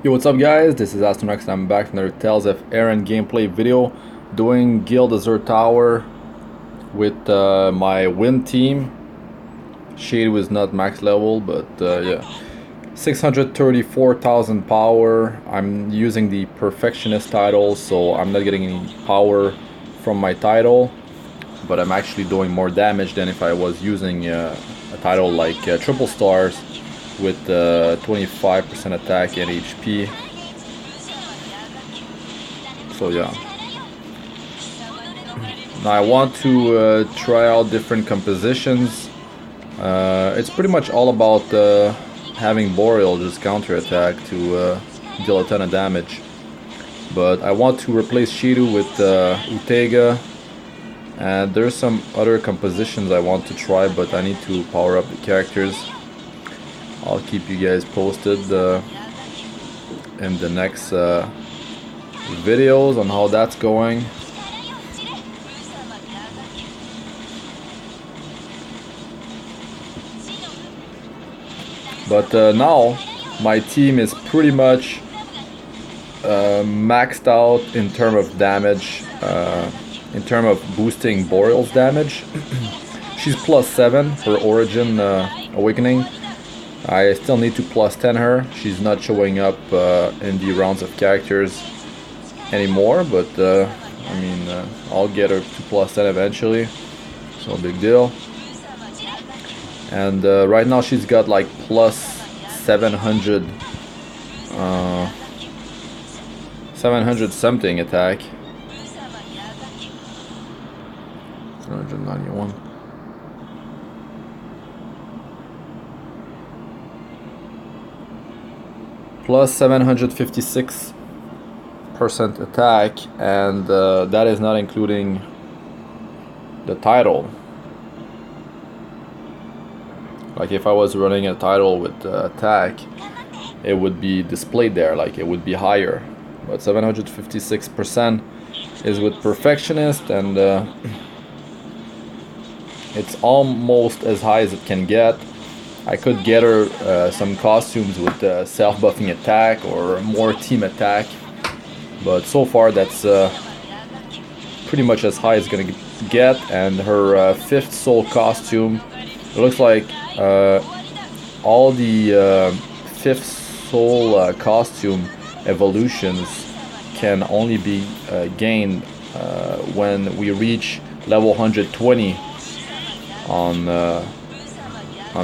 Yo, what's up guys? This is Astranox and I'm back from another Tales of Erin gameplay video doing Guild Azure Tower with my win team. Shade was not max level, but yeah. 634,000 power. I'm using the Perfectionist title, so I'm not getting any power from my title, but I'm actually doing more damage than if I was using a title like Triple Stars with 25% attack and HP. So yeah. Now I want to try out different compositions. It's pretty much all about having Boreal just counter attack to deal a ton of damage. But I want to replace Shiru with Utega. And there's some other compositions I want to try, but I need to power up the characters. I'll keep you guys posted in the next videos on how that's going. But now my team is pretty much maxed out in terms of damage, in terms of boosting Boreal's damage. She's +7 for Origin Awakening. I still need to +10 her. She's not showing up in the rounds of characters anymore, but I mean, I'll get her to +10 eventually, so big deal. And right now she's got like +700 700 something attack. 791. +756% attack, and that is not including the title. Like if I was running a title with attack, it would be displayed there, like it would be higher. But 756% is with Perfectionist, and it's almost as high as it can get. I could get her some costumes with self-buffing attack or more team attack, but so far that's pretty much as high as it's gonna get. And her 5th soul costume, it looks like all the 5th soul costume evolutions can only be gained when we reach level 120 on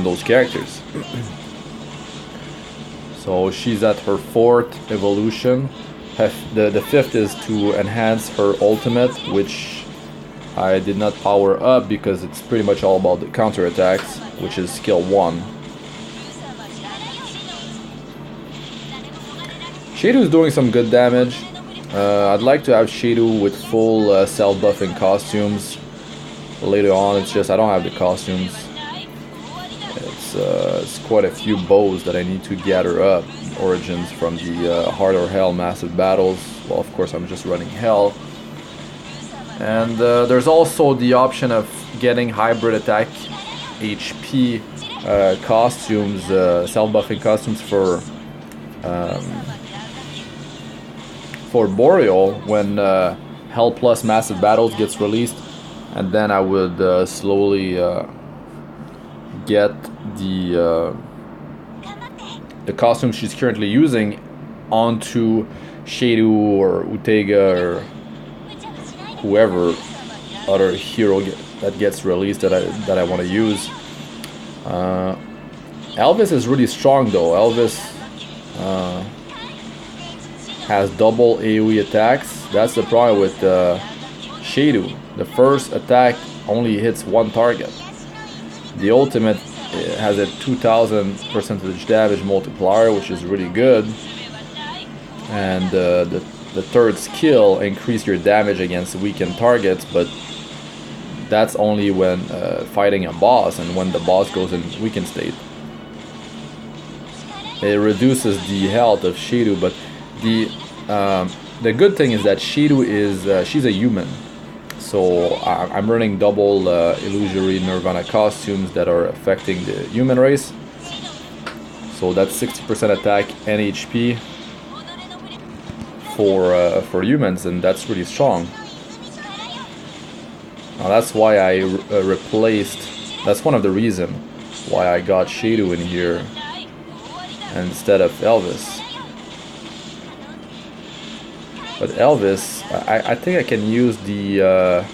those characters. So she's at her 4th evolution. The 5th is to enhance her ultimate, which I did not power up because it's pretty much all about the counter attacks, which is skill 1. Shiru's doing some good damage. I'd like to have Shiru with full self-buffing costumes later on. It's just I don't have the costumes. It's quite a few bows that I need to gather up. Origins from the Heart or Hell massive battles. Well, of course I'm just running Hell. And there's also the option of getting hybrid attack HP costumes, self-buffing costumes for Boreal when Hell Plus Massive Battles gets released, and then I would slowly get the costume she's currently using onto Shadu or Utega or whoever other hero that gets released that I want to use. Elvis is really strong though. Elvis has double AoE attacks. That's the problem with Shadu. The first attack only hits one target. The ultimate has a 2000% damage multiplier, which is really good. And the 3rd skill increase your damage against weakened targets, but that's only when fighting a boss and when the boss goes in weakened state. It reduces the health of Shiru, but the good thing is that Shiru is she's a human, so I'm running double illusory Nirvana costumes that are affecting the human race. So that's 60% attack and HP. for humans, and that's really strong. Now that's why I replaced. That's one of the reasons why I got HowTo in here instead of Elvis. But Elvis, I think I can use the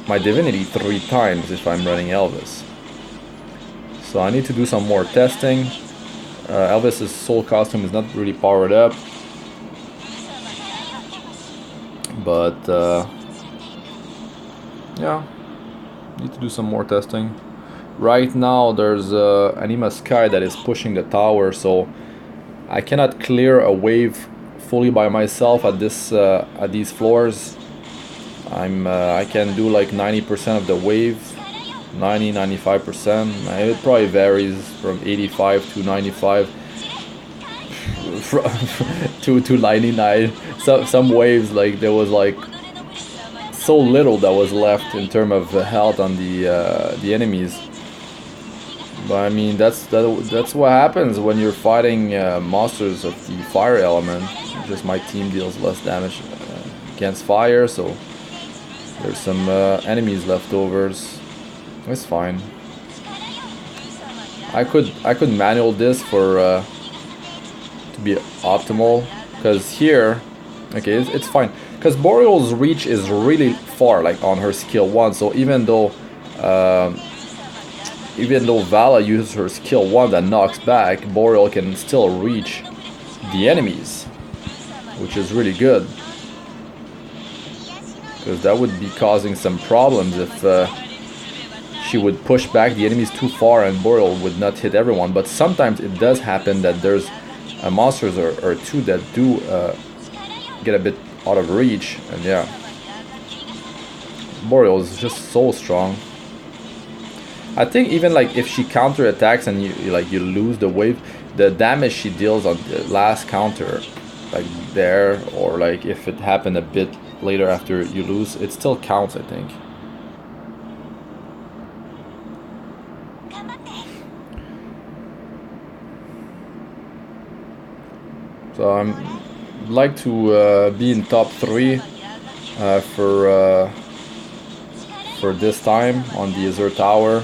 my Divinity 3 times if I'm running Elvis. So I need to do some more testing. Elvis's soul costume is not really powered up, but yeah, need to do some more testing. Right now there's Anima Sky that is pushing the tower, so I cannot clear a wave fully by myself at this at these floors. I can do like 90% of the wave, 90-95%. It probably varies from 85 to 95 to 99. Some waves, like there was like so little that was left in terms of health on the enemies. But I mean that's what happens when you're fighting monsters of the fire element. Just my team deals less damage against fire, so there's some enemies leftovers. It's fine. I could manual this for to be optimal, because here, okay, it's fine. Because Boreal's reach is really far, like on her skill 1. So even though Valla uses her skill 1 that knocks back, Boreal can still reach the enemies, which is really good. Because that would be causing some problems if she would push back the enemies too far and Boreal would not hit everyone. But sometimes it does happen that there's monsters or two that do get a bit out of reach, and yeah, Boreal is just so strong. I think even like if she counter attacks and you lose the wave, the damage she deals on the last counter, like there, or like if it happened a bit later after you lose, it still counts, I think. So I'm like to be in top 3 for this time on the Azure Tower.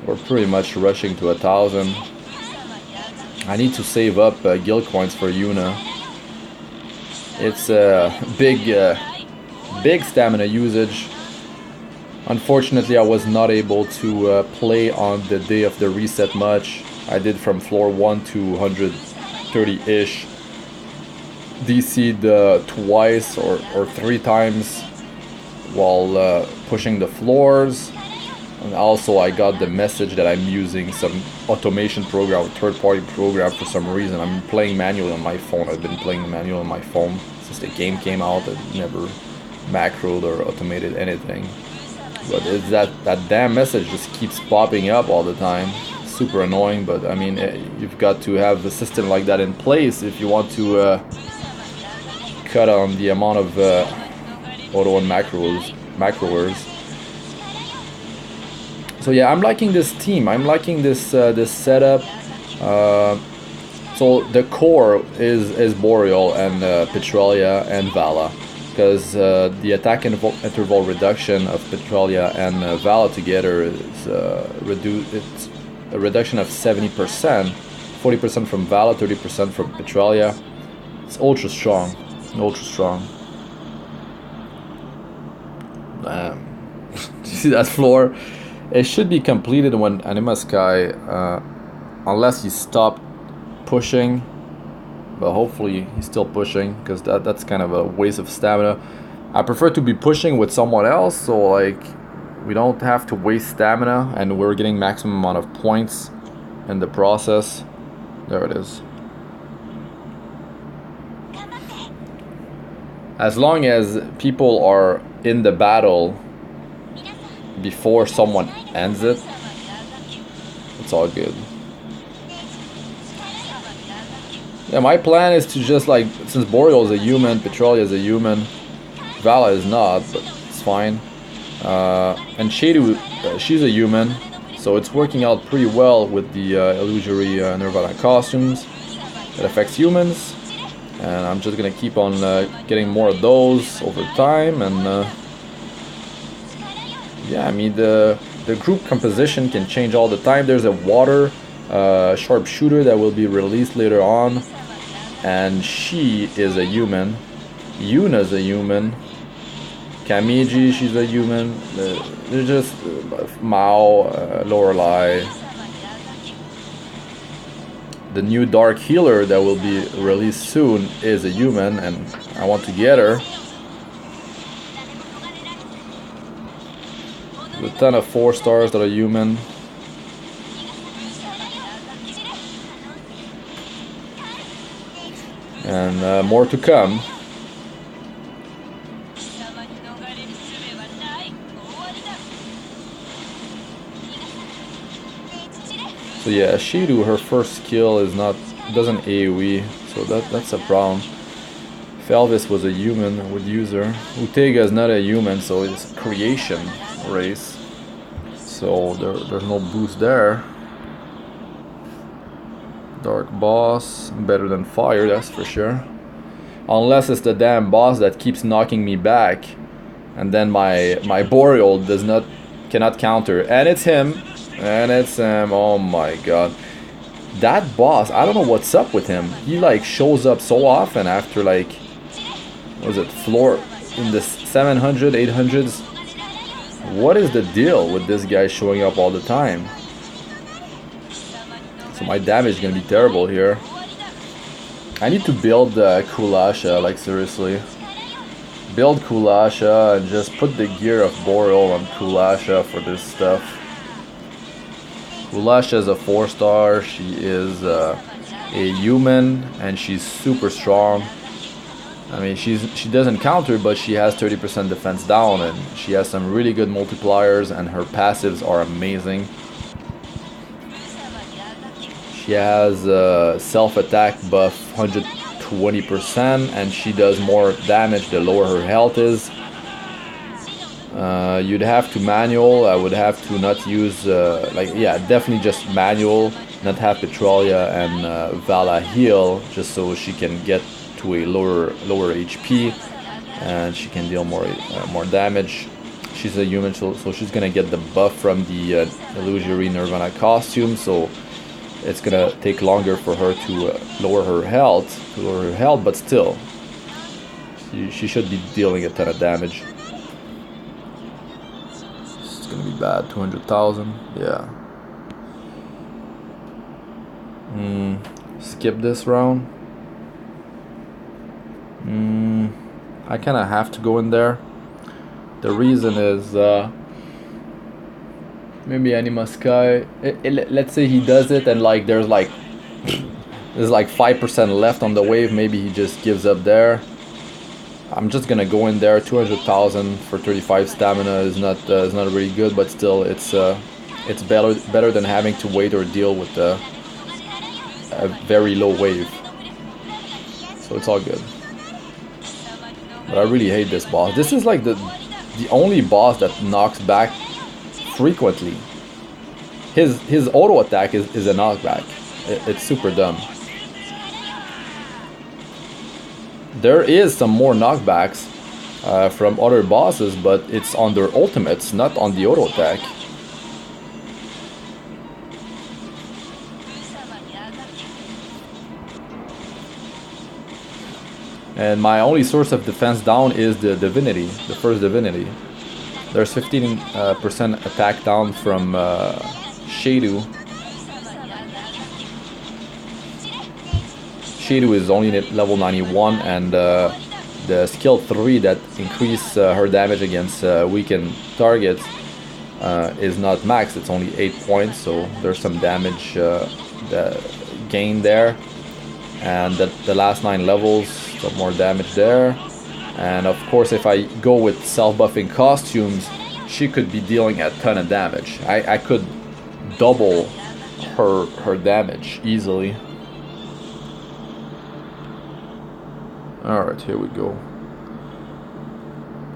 We're pretty much rushing to 1,000. I need to save up guild coins for Yuna. It's a big stamina usage. Unfortunately, I was not able to play on the day of the reset much. I did from floor 1 to 130-ish. DC'd twice or 3 times while pushing the floors. And also I got the message that I'm using some automation program, third-party program for some reason. I'm playing manually on my phone. I've been playing manual on my phone since the game came out. I've never macroed or automated anything. But it's that damn message just keeps popping up all the time. Super annoying, but I mean, you've got to have a system like that in place if you want to cut on the amount of auto and macroers. So yeah, I'm liking this team. I'm liking this this setup. So the core is Boreal and Petralia and Valla, because the attack interval reduction of Petralia and Valla together is it's a reduction of 70%, 40% from Valla, 30% from Petralia. It's ultra strong, ultra strong. Do you see that floor? It should be completed when Anima Sky, unless he stopped pushing, but hopefully he's still pushing, because that's kind of a waste of stamina. I prefer to be pushing with someone else, so like we don't have to waste stamina and we're getting maximum amount of points in the process. There it is. As long as people are in the battle before someone ends it, it's all good. Yeah, my plan is to just like, since Boreal is a human, Petralia is a human, Valla is not, but it's fine. And HowTo, she's a human, so it's working out pretty well with the illusory Nirvana costumes that affects humans. and I'm just gonna keep on getting more of those over time. And yeah, I mean the group composition can change all the time. There's a water sharpshooter that will be released later on, and she is a human. Yuna's a human. Kamiji, she's a human. They're just Mao, Lorelei. The new Dark Healer that will be released soon is a human, and I want to get her. There's a ton of 4 stars that are human. And more to come. So yeah, Shiru, her first skill is doesn't AoE, so that's a problem. If Elvis was a human, I would use her. Utega is not a human, so it's a creation race. So there's no boost there. Dark boss, better than fire, that's for sure. Unless it's the damn boss that keeps knocking me back, and then my Boreal cannot counter, and it's him. And it's oh my god. That boss, I don't know what's up with him. He like shows up so often after like, what was it, floor in the 700, 800s. What is the deal with this guy showing up all the time? So my damage is gonna be terrible here. I need to build Kulasha, like seriously. Build Kulasha and just put the gear of Boreal on Kulasha for this stuff. Kulasha is a 4-star. She is a human, and she's super strong. I mean, she doesn't counter, but she has 30% defense down, and she has some really good multipliers, and her passives are amazing. She has self-attack buff 120%, and she does more damage the lower her health is. You'd have to manual. I would have to not use definitely just manual, not have Petralia and Valla heal, just so she can get to a lower HP, and she can deal more damage. She's a human, so she's gonna get the buff from the Illusory Nirvana costume, so it's gonna take longer for her to lower her health, but still, she should be dealing a ton of damage. Gonna be bad. 200,000. Yeah. Skip this round. I kind of have to go in there. The reason is maybe Anima Sky. Let's say he does it and like there's like 5% left on the wave. Maybe he just gives up there. I'm just gonna go in there. 200,000 for 35 stamina is not really good, but still it's better than having to wait or deal with a very low wave. So it's all good. But I really hate this boss. This is like the only boss that knocks back frequently. His auto attack is a knockback. It's super dumb. There is some more knockbacks from other bosses, but it's on their ultimates, not on the auto attack. And my only source of defense down is the Divinity, the first Divinity. There's 15% attack down from Shadu. Shadu is only at level 91, and the skill 3 that increase her damage against weakened targets is not max. It's only 8 points, so there's some damage gain there. And the last 9 levels, some more damage there. And of course, if I go with self-buffing costumes, she could be dealing a ton of damage. I could double her damage easily. Alright, here we go.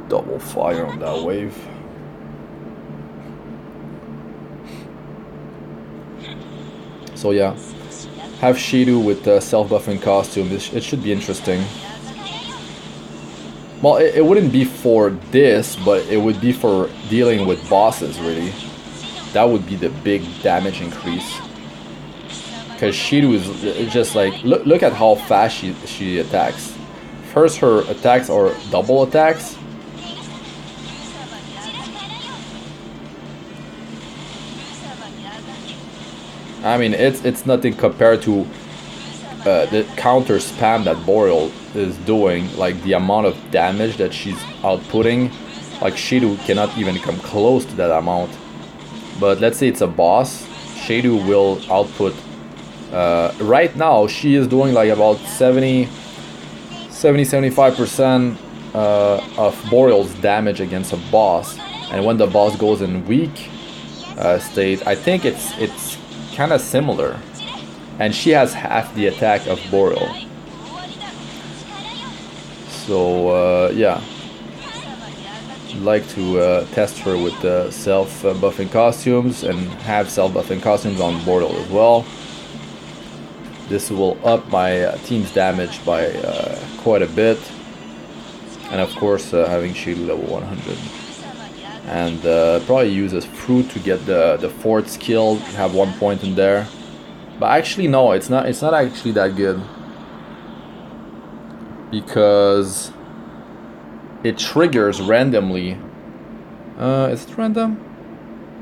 Double fire on that wave. So yeah, Have Shido with self-buffing costume. It should be interesting. Well, it wouldn't be for this, but it would be for dealing with bosses, really. That would be the big damage increase. Because Shido is just like... Look at how fast she attacks. First, her attacks are double attacks. I mean, it's nothing compared to the counter spam that Boreal is doing. Like, the amount of damage that she's outputting. Like, Shido cannot even come close to that amount. But let's say it's a boss. Shido will output... right now, she is doing like about 70-75% of Boreal's damage against a boss. And when the boss goes in weak state, I think it's kind of similar, and she has half the attack of Boreal. So yeah, I'd like to test her with the self-buffing costumes and have self-buffing costumes on Boreal as well. This will up my team's damage by quite a bit, and of course having Shido level 100. And probably use a fruit to get the fourth skill, have 1 point in there. But actually no, it's not actually that good, because it triggers randomly. Is it random?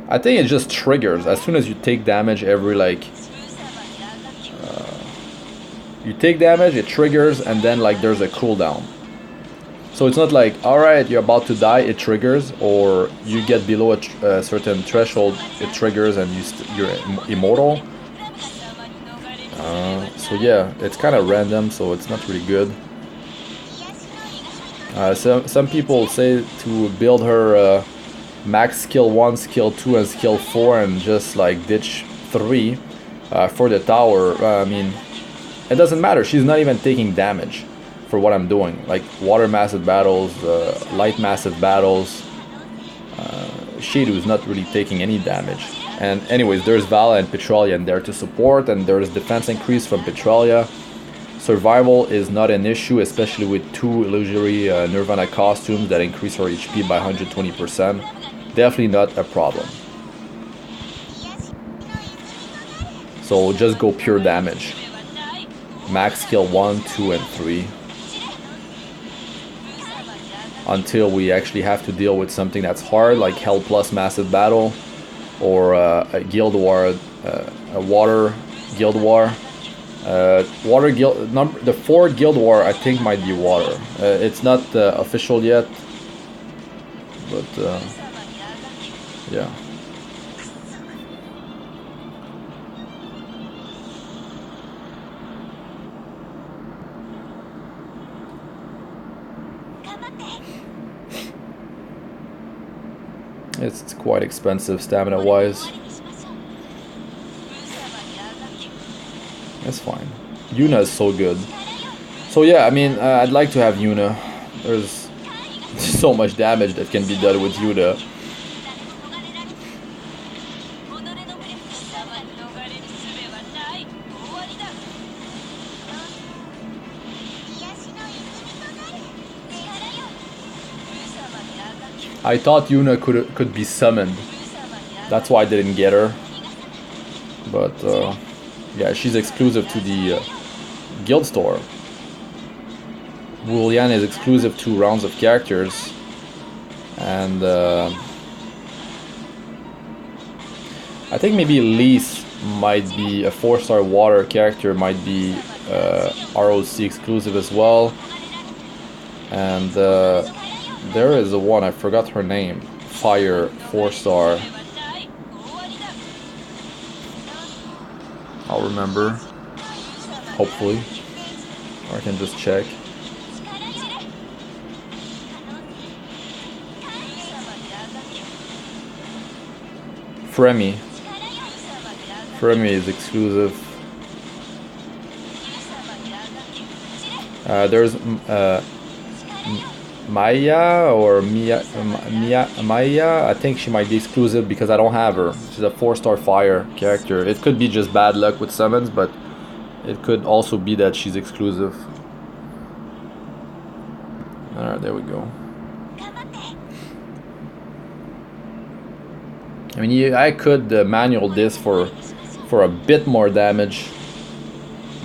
I think it just triggers as soon as you take damage. Every like you take damage, it triggers, and then like there's a cooldown. So it's not like, alright, you're about to die, it triggers, or you get below a certain threshold, it triggers, and you're immortal. So yeah, it's kind of random, so it's not really good. Some people say to build her max skill 1, skill 2, and skill 4, and just like ditch 3 for the tower. I mean, it doesn't matter, she's not even taking damage for what I'm doing, like water massive battles, light massive battles. Shido is not really taking any damage. And anyways, there's Valla and Petralia in there to support, and there's defense increase from Petralia. Survival is not an issue, especially with 2 illusory Nirvana costumes that increase her HP by 120%. Definitely not a problem. So just go pure damage. Max skill 1, 2, and 3. Until we actually have to deal with something that's hard, like Hell Plus Massive Battle, or a Guild War, a Water Guild War. Water Guild, the 4th Guild War I think might be Water. It's not official yet, but yeah. It's quite expensive stamina wise. That's fine. Yuna is so good. So yeah, I mean, I'd like to have Yuna. There's so much damage that can be done with Yuna. I thought Yuna could be summoned. That's why I didn't get her. But yeah, she's exclusive to the guild store. Wulian is exclusive to rounds of characters, and I think maybe Lise might be a 4-star water character, might be ROC exclusive as well, and there is a one, I forgot her name, Fire 4-star. I'll remember, hopefully, or I can just check. Fremi is exclusive. There's Maya or Maya. I think she might be exclusive because I don't have her. She's a 4-star fire character. It could be just bad luck with summons, but It could also be that she's exclusive. Alright, there we go. I mean, I could manual this for a bit more damage,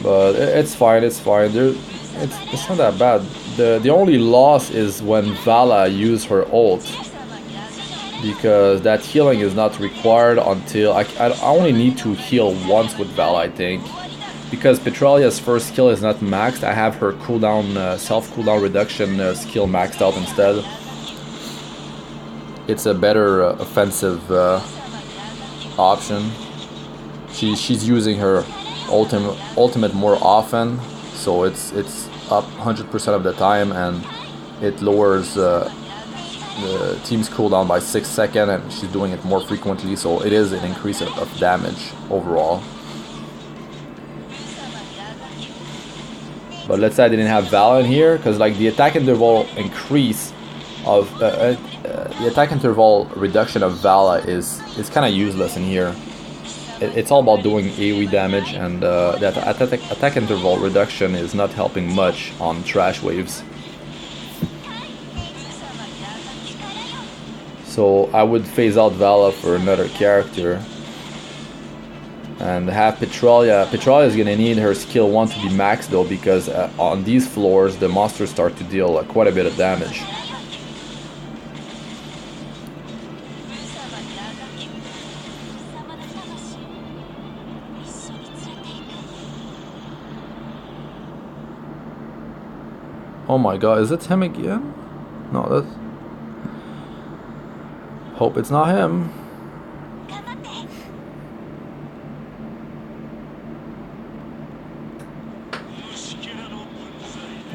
but it's fine. It's fine. It's not that bad. The only loss is when Valla used her ult, because that healing is not required until I only need to heal once with Valla, I think, because Petralia's first skill is not maxed. I have her cooldown, self cooldown reduction skill maxed out instead. It's a better offensive option. She's using her ultimate more often, so it's up 100% of the time, and it lowers the team's cooldown by 6 seconds, and she's doing it more frequently, so it is an increase of damage overall. But let's say I didn't have Valla in here, because like the attack interval increase of the attack interval reduction of Valla is kind of useless in here. It's all about doing AoE damage, and that attack interval reduction is not helping much on trash waves. So I would phase out Valla for another character and have Petralia. Petralia is gonna need her skill 1 to be maxed though, because on these floors the monsters start to deal quite a bit of damage. Oh my god, is it him again? No, that's... Hope it's not him.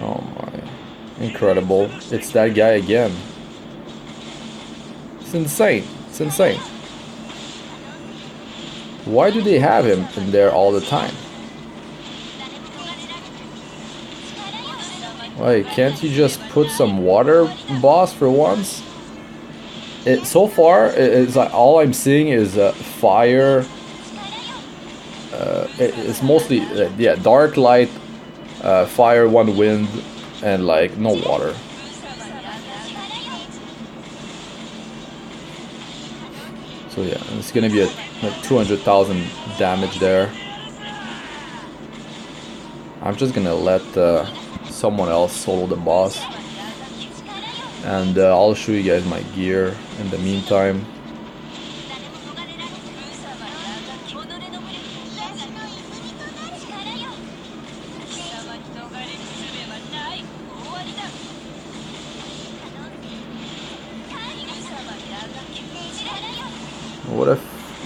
Oh my. Incredible. It's that guy again. It's insane. It's insane. Why do they have him in there all the time? Wait, can't you just put some water, boss, for once? So far, it's like all I'm seeing is fire. It's mostly yeah, dark light, fire, one wind, and like no water. So yeah, it's gonna be like 200,000 damage there. I'm just gonna let someone else solo the boss, and I'll show you guys my gear in the meantime.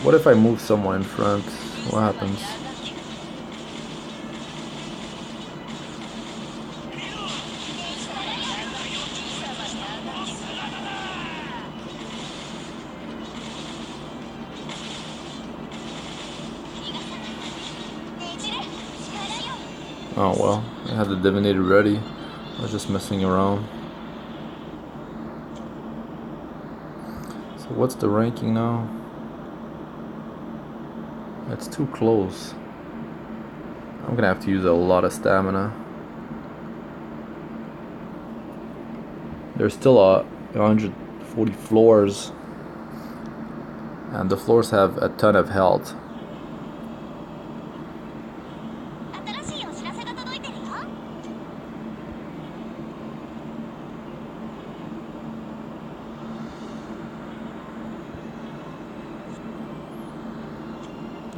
What if I move someone in front? What happens? Oh well, I had the Divinity ready. I was just messing around. So what's the ranking now? It's too close. I'm gonna have to use a lot of stamina. There's still 140 floors, and the floors have a ton of health.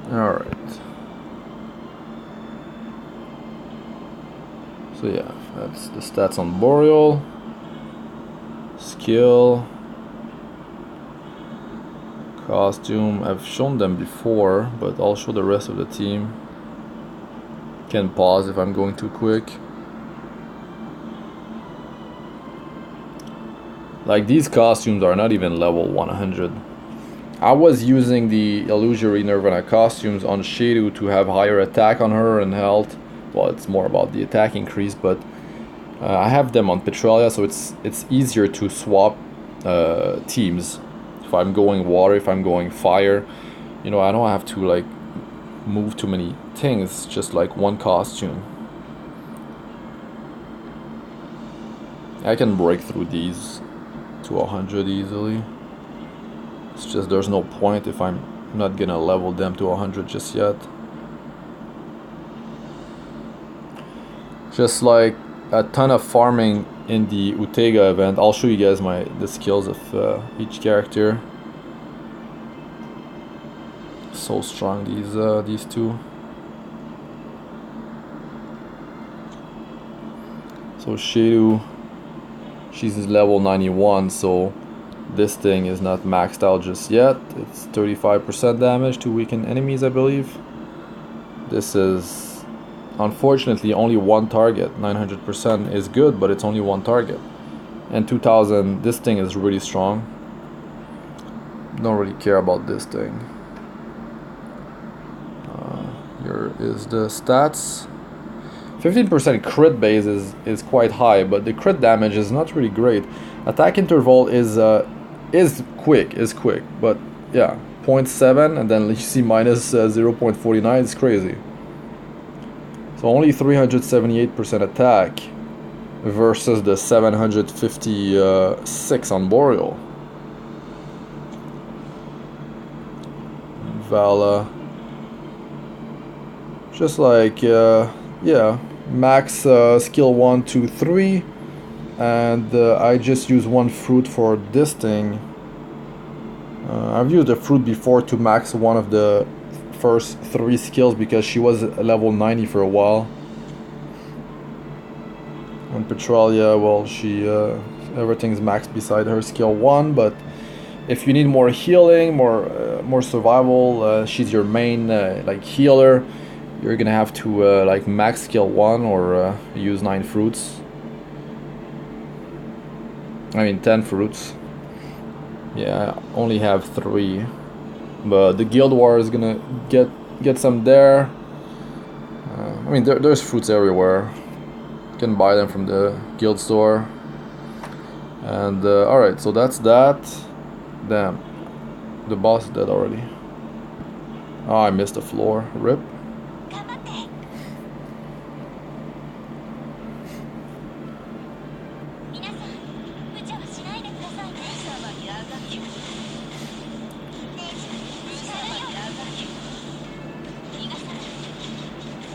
Alright. So yeah, that's the stats on Boreal. Skill. Costume. I've shown them before, but I'll show the rest of the team. Can pause if I'm going too quick. Like, these costumes are not even level 100. I was using the Illusory Nirvana costumes on Shadow to have higher attack on her and health. Well, it's more about the attack increase, but I have them on Petralia, so it's easier to swap teams. If I'm going water, if I'm going fire, you know, I don't have to like move too many things, just like one costume. I can break through these to 100 easily. It's just there's no point if I'm not gonna level them to 100 just yet. Just like a ton of farming in the Utega event. I'll show you guys the skills of each character. So strong these two. So Shadu, she's level 91, so this thing is not maxed out just yet. It's 35% damage to weakened enemies, I believe. This is unfortunately only one target. 900% is good, but it's only one target. And 2000, this thing is really strong. Don't really care about this thing. Here is the stats. 15% crit base is quite high, but the crit damage is not really great. Attack interval is quick, but yeah, 0.7 and then you see minus 0.49 is crazy. So only 378% attack versus the 756 on Boreal. Valla, just like yeah, max skill 1, 2, 3, and I just use one fruit for this thing. I've used a fruit before to max one of the first 3 skills because she was level 90 for a while. And Petralia, well, she everything's maxed beside her skill 1, but if you need more healing, more survival, she's your main like healer. You're gonna have to like max skill 1 or use 9 fruits. I mean 10 fruits. Yeah, I only have 3, but the Guild War is gonna get some there. I mean there's fruits everywhere. You can buy them from the guild store. And alright, so that's that. Damn, the boss is dead already. Oh, I missed the floor. Rip.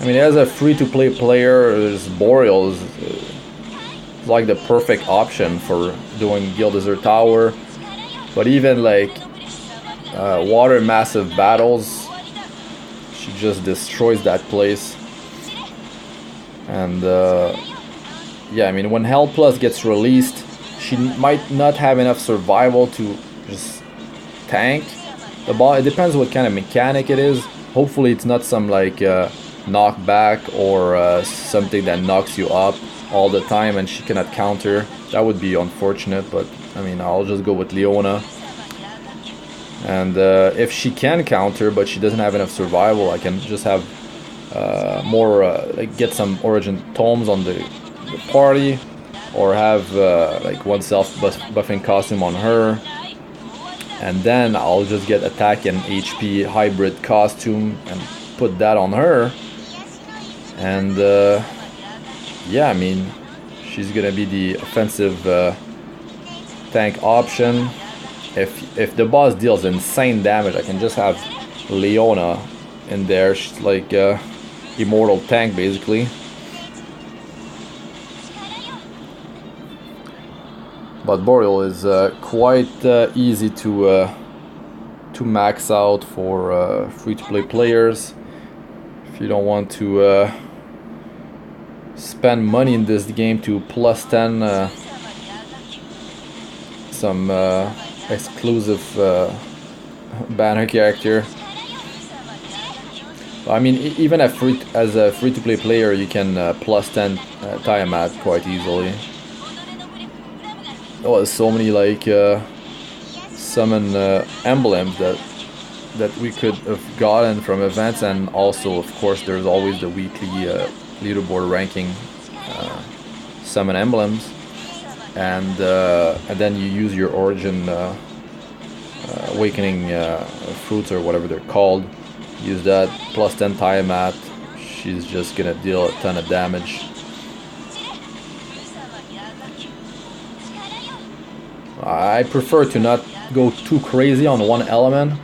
I mean, as a free-to-play player, Boreal is like the perfect option for doing Guild Azure Tower. But even like water massive battles, she just destroys that place. And yeah, I mean, when Hell Plus gets released, she might not have enough survival to just tank the ball. It depends what kind of mechanic it is. Hopefully it's not some like knockback or something that knocks you up all the time and she cannot counter. That would be unfortunate, but I mean, I'll just go with Leona. And if she can counter but she doesn't have enough survival, I can just have more like get some origin tomes on the party, or have like one self buffing costume on her, and then I'll just get attack and HP hybrid costume and put that on her. And yeah, I mean, she's gonna be the offensive tank option. If the boss deals insane damage, I can just have Leona in there. She's like immortal tank basically. But Boreal is quite easy to max out for free-to-play players. If you don't want to spend money in this game to plus 10 some exclusive banner character. I mean, even as a free-to-play player, you can plus 10 Tiamat quite easily. Oh, there's so many like summon emblems that we could have gotten from events, and also of course there's always the weekly leaderboard ranking summon emblems, and then you use your origin awakening fruits or whatever they're called. Use that plus 10 Tiamat. She's just gonna deal a ton of damage. I prefer to not go too crazy on one element.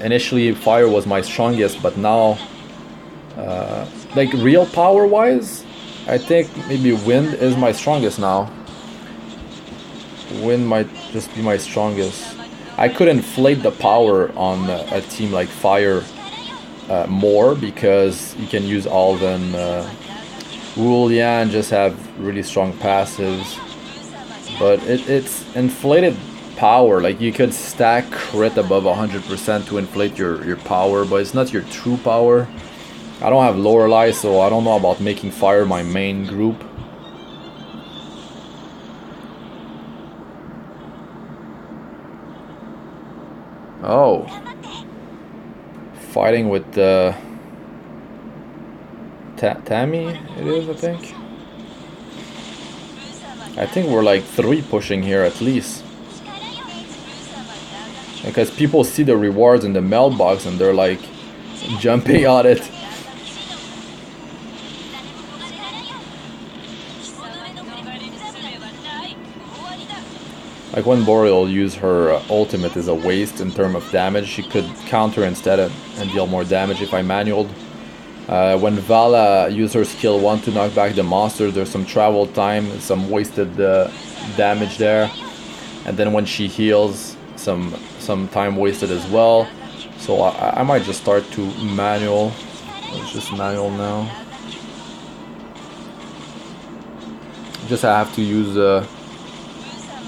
Initially fire was my strongest, but now like real power wise, I think maybe wind is my strongest now. Wind might just be my strongest. I could inflate the power on a team like fire more, because you can use Alvin, Wulian, and just have really strong passives. But it's inflated power. Like you could stack crit above 100% to inflate your power, but it's not your true power. I don't have Lorelei, so I don't know about making fire my main group. Oh, fighting with Tammy, it is, I think. I think we're like 3 pushing here at least. Because people see the rewards in the mailbox and they're like jumping on it. Like when Boreal used her ultimate is a waste in terms of damage. She could counter instead and deal more damage if I manualed. When Valla used her skill 1 to knock back the monster, there's some travel time, some wasted damage there. And then when she heals, some time wasted as well. So I might just start to manual. Let's just manual now. Just have to use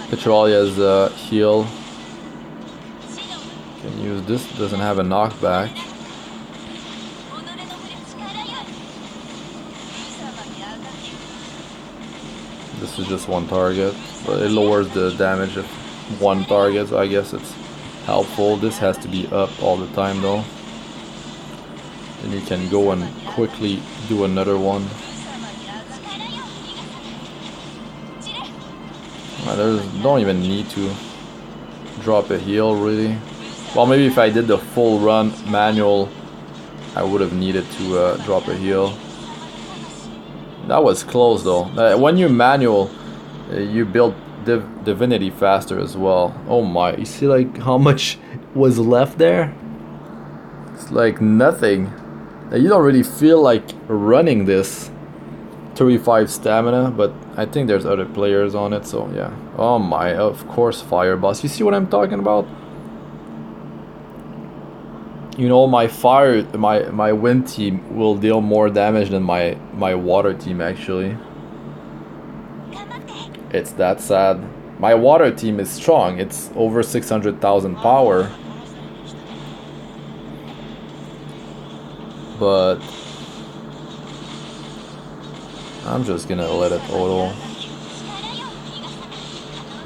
Petralia's heal. Can use this, doesn't have a knockback. This is just one target, but it lowers the damage of one target, so I guess it's helpful. This has to be up all the time though. Then you can go and quickly do another one. Don't even need to drop a heal really. Well, maybe if I did the full run manual, I would have needed to drop a heal. That was close though. When you manual, you build Divinity faster as well. Oh my, you see like how much was left there? It's like nothing. You don't really feel like running this. 35 stamina, but I think there's other players on it, so yeah. Oh my, of course fire boss. You see what I'm talking about? You know, my fire, my wind team will deal more damage than my water team actually. It's that sad. My water team is strong. It's over 600,000 power. But I'm just gonna let it auto.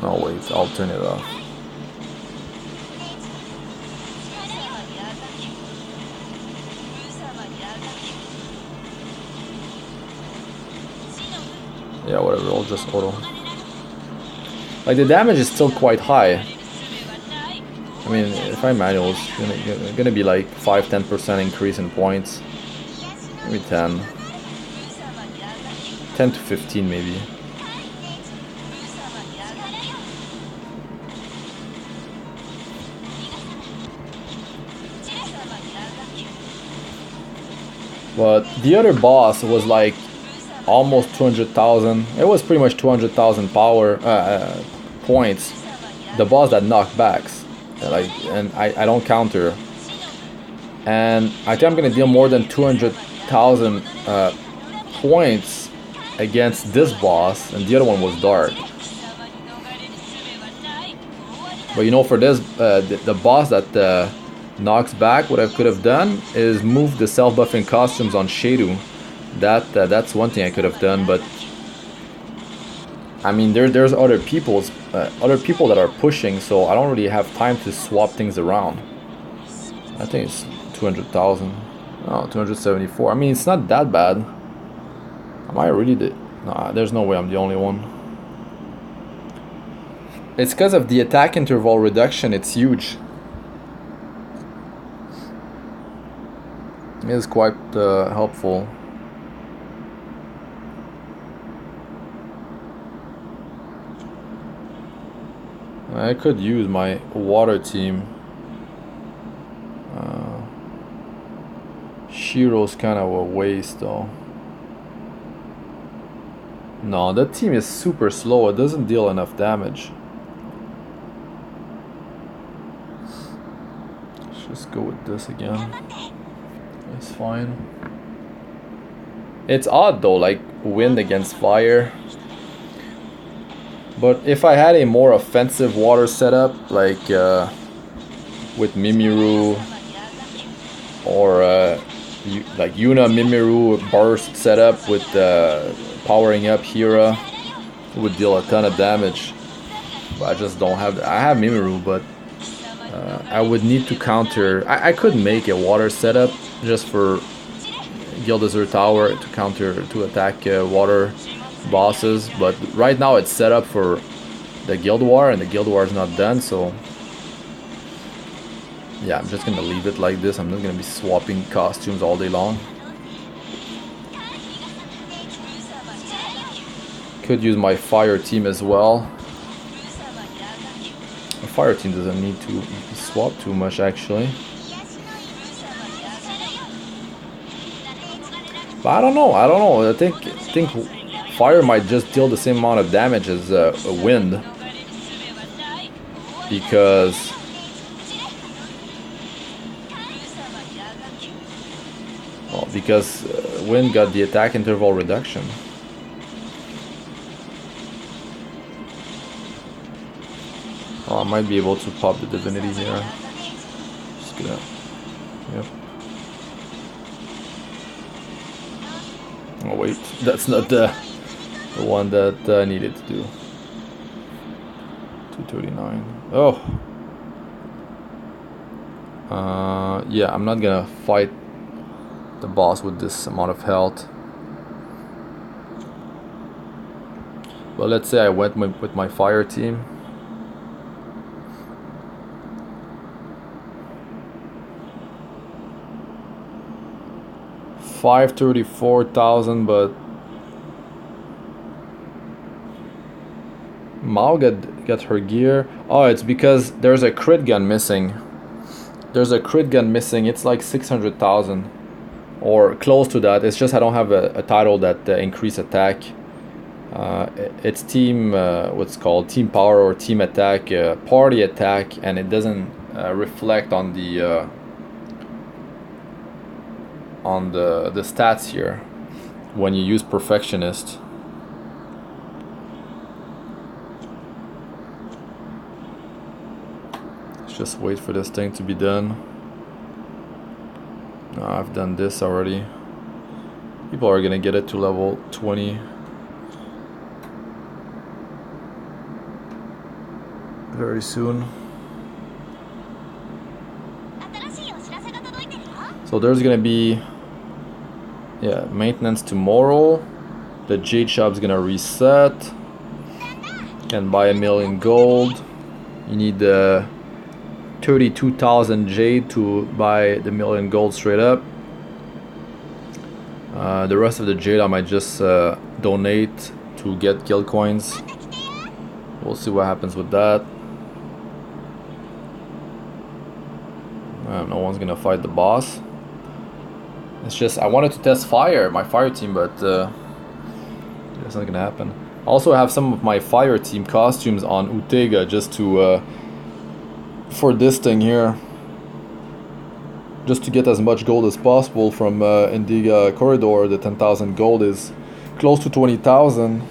No wait, I'll turn it off. Yeah, whatever, I'll just auto. Like the damage is still quite high. I mean, if I manual, it's gonna be like 5-10% increase in points. Maybe 10. 10 to 15 maybe. But the other boss was like almost 200,000. It was pretty much 200,000 power points. The boss that knocked backs, and I don't counter. And I think I'm gonna deal more than 200,000 points against this boss, and the other one was dark. But you know, for this the boss that knocks back, what I could have done is move the self-buffing costumes on Shadu. That's one thing I could have done, but I mean there's other people that are pushing, so I don't really have time to swap things around. I think it's 200,000. Oh, 274. I mean, it's not that bad. Am I really the... Nah, there's no way I'm the only one. It's because of the attack interval reduction, it's huge. is quite helpful. I could use my water team. Shiro's kind of a waste though. No, that team is super slow. It doesn't deal enough damage. Let's just go with this again. It's fine. It's odd though, like wind against fire. But if I had a more offensive water setup, like with Mimiru or like Yuna Mimiru burst setup with powering up Hira, would deal a ton of damage. But I just don't have. I have Mimiru, but I would need to counter. I could make a water setup just for Guild Azure Tower to counter to attack water bosses, but right now it's set up for the Guild War, and the Guild War is not done, so yeah, I'm just gonna leave it like this. I'm not gonna be swapping costumes all day long. Could use my fire team as well. The fire team doesn't need to swap too much actually. But I don't know. I think fire might just deal the same amount of damage as wind, because wind got the attack interval reduction. Oh, I might be able to pop the Divinity here. Just gonna, yep. Oh wait, that's not the one that I needed to do. 239. Oh. Yeah, I'm not gonna fight the boss with this amount of health. But let's say I went with my fire team. $534,000, but Mao got her gear. Oh, it's because there's a crit gun missing. There's a crit gun missing. It's like 600,000 or close to that. It's just I don't have a title that increase attack. It's team what's called team power or team attack, party attack, and it doesn't reflect on the stats here when you use perfectionist. Let's just wait for this thing to be done. No, I've done this already. People are gonna get it to level 20 very soon. So there's gonna be, yeah, maintenance tomorrow. The jade shop's gonna reset. Can buy 1,000,000 gold. You need 32,000 jade to buy the 1,000,000 gold straight up. The rest of the jade I might just donate to get guild coins. We'll see what happens with that. No one's gonna fight the boss. It's just I wanted to test my fire team, but it's not gonna happen. Also, I have some of my fire team costumes on Utega just to for this thing here, just to get as much gold as possible from Indiga Corridor. The 10,000 gold is close to 20,000.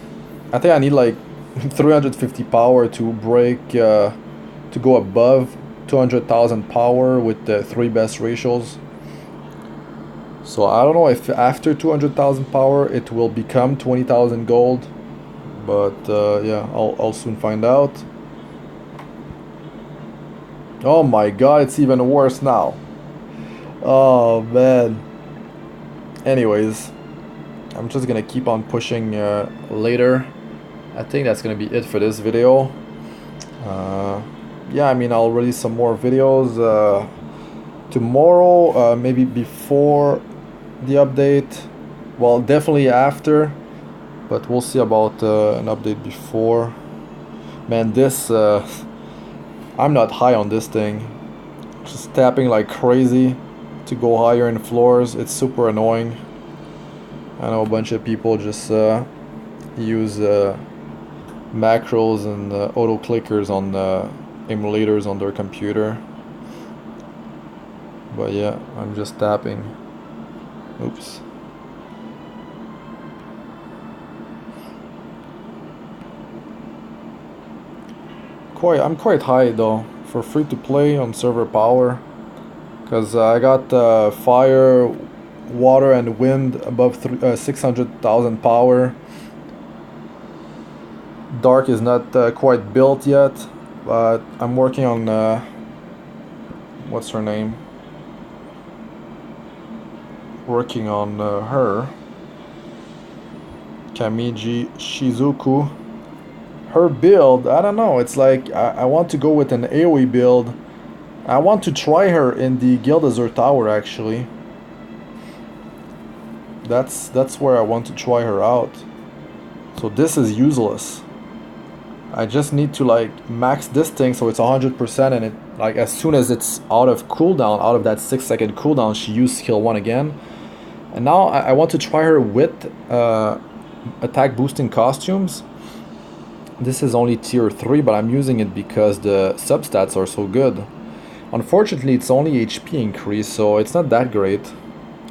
I think I need like 350 power to break to go above 200,000 power with the 3 best ratios. So I don't know if after 200,000 power it will become 20,000 gold, but yeah, I'll soon find out. Oh my god, it's even worse now. Oh man. Anyways, I'm just gonna keep on pushing later. I think that's gonna be it for this video. Yeah, I mean, I'll release some more videos tomorrow, maybe before the update. Well, definitely after, but we'll see about an update before. Man, this I'm not high on this thing. Just tapping like crazy to go higher in floors. It's super annoying. I know a bunch of people just use macros and auto clickers on emulators on their computer. But yeah, I'm just tapping. Oops. I'm quite high though for free to play on server power, because I got fire, water and wind above 600,000 power. Dark is not quite built yet, but I'm working on what's her name? Working on her, Kamiji Shizuku. Her build, I don't know, it's like I want to go with an AoE build. I want to try her in the Guild Azure Tower actually. That's where I want to try her out. So this is useless. I just need to like max this thing so it's 100%, and it like as soon as it's out of cooldown, out of that 6-second cooldown, she used skill 1 again. And now I want to try her with attack boosting costumes. This is only tier 3, but I'm using it because the substats are so good. Unfortunately, it's only HP increase, so it's not that great.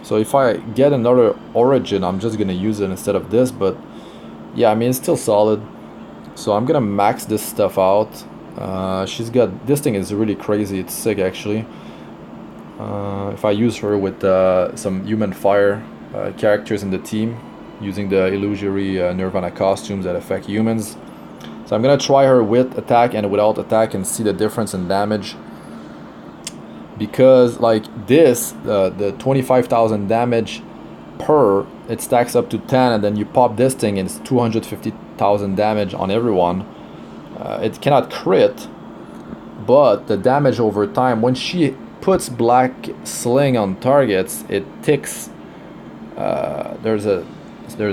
So if I get another origin, I'm just gonna use it instead of this, but yeah, I mean, it's still solid. So I'm gonna max this stuff out. She's got, this thing is really crazy, it's sick actually. If I use her with some human fire characters in the team, using the illusory Nirvana costumes that affect humans. So I'm gonna try her with attack and without attack and see the difference in damage. Because like this, the 25,000 damage per, it stacks up to 10, and then you pop this thing and it's 250,000 damage on everyone. It cannot crit, but the damage over time, when she puts black sling on targets, it ticks. There's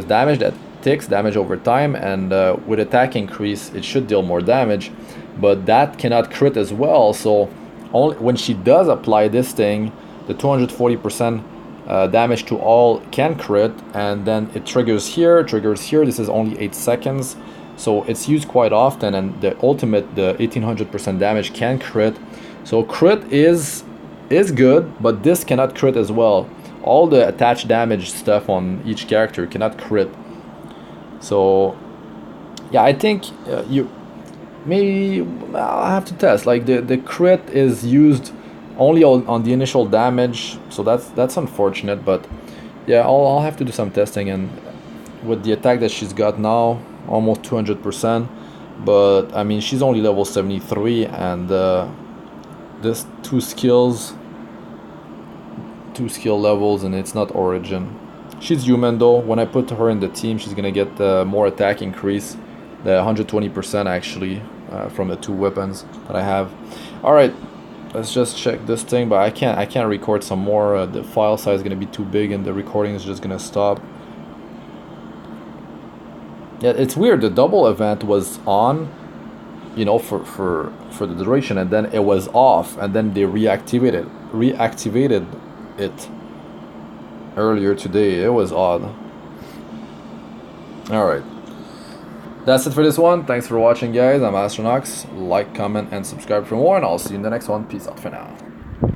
damage that ticks, damage over time, and with attack increase it should deal more damage, but that cannot crit as well. So only when she does apply this thing, the 240% damage to all can crit, and then it triggers here. This is only 8 seconds, so it's used quite often, and the ultimate, the 1800% damage can crit. So crit is good, but this cannot crit as well. All the attached damage stuff on each character cannot crit. So yeah, I think maybe I'll have to test. Like the crit is used only on the initial damage, so that's unfortunate. But yeah, I'll have to do some testing, and with the attack that she's got now, almost 200%. But I mean, she's only level 73, and this two skill levels, and it's not origin. She's human though. When I put her in the team, she's gonna get more attack increase, the 120% actually, from the 2 weapons that I have. All right, let's just check this thing, but I can't record some more. The file size is gonna be too big, and the recording is just gonna stop. Yeah, it's weird. The double event was on, you know, for the duration, and then it was off, and then they reactivated it earlier today. It was odd. Alright, that's it for this one. Thanks for watching, guys. I'm Astranox. Like, comment, and subscribe for more, and I'll see you in the next one. Peace out for now.